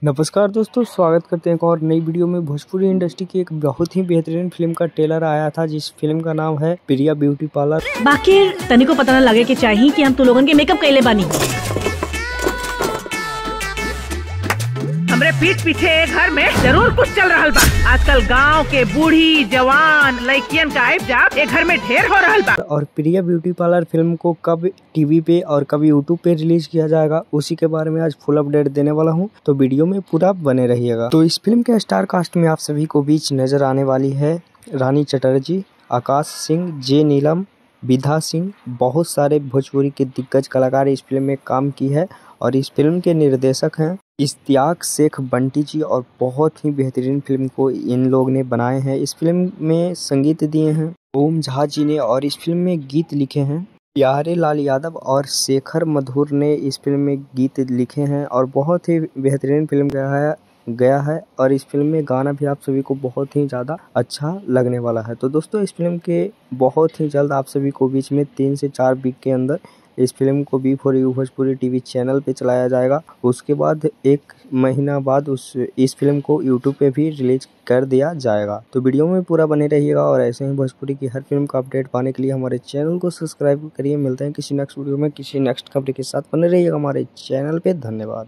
नमस्कार दोस्तों, स्वागत करते हैं एक और नई वीडियो में। भोजपुरी इंडस्ट्री की एक बहुत ही बेहतरीन फिल्म का ट्रेलर आया था, जिस फिल्म का नाम है प्रिया ब्यूटी पार्लर। बाकी तनिको पता न लगे कि चाहिए कि हम तू लोगन के मेकअप कैले बानी। हमरे पीठ पीछे घर में जरूर कुछ चल रहा बा। आजकल गांव के बूढ़ी जवान लड़कियन का आइब जाब एक घर में ढेर हो रहा बा। और प्रिया ब्यूटी पार्लर फिल्म को कब टीवी पे और कब यूट्यूब पे रिलीज किया जाएगा, उसी के बारे में आज फुल अपडेट देने वाला हूं, तो वीडियो में पूरा बने रहिएगा। तो इस फिल्म के स्टार कास्ट में आप सभी को बीच नजर आने वाली है रानी चटर्जी, आकाश सिंह, जे नीलम, विधा सिंह। बहुत सारे भोजपुरी के दिग्गज कलाकार इस फिल्म में काम की है और इस फिल्म के निर्देशक हैं इश्तियाक शेख बंटी जी। और बहुत ही बेहतरीन फिल्म को इन लोग ने बनाए हैं। इस फिल्म में संगीत दिए हैं ओम झा जी ने और इस फिल्म में गीत लिखे हैं प्यारे लाल यादव और शेखर मधुर ने इस फिल्म में गीत लिखे हैं। और बहुत ही बेहतरीन फिल्म गया है और इस फिल्म में गाना भी आप सभी को बहुत ही ज़्यादा अच्छा लगने वाला है। तो दोस्तों, इस फिल्म के बहुत ही जल्द आप सभी को बीच में 3 से 4 वीक के अंदर इस फिल्म को B4U भोजपुरी टीवी चैनल पे चलाया जाएगा। उसके बाद 1 महीना बाद इस फिल्म को यूट्यूब पे भी रिलीज कर दिया जाएगा। तो वीडियो में पूरा बने रहिएगा और ऐसे ही भोजपुरी की हर फिल्म का अपडेट पाने के लिए हमारे चैनल को सब्सक्राइब करिए। मिलते हैं किसी नेक्स्ट वीडियो में किसी नेक्स्ट खबर के साथ। बने रहिएगा हमारे चैनल पे। धन्यवाद।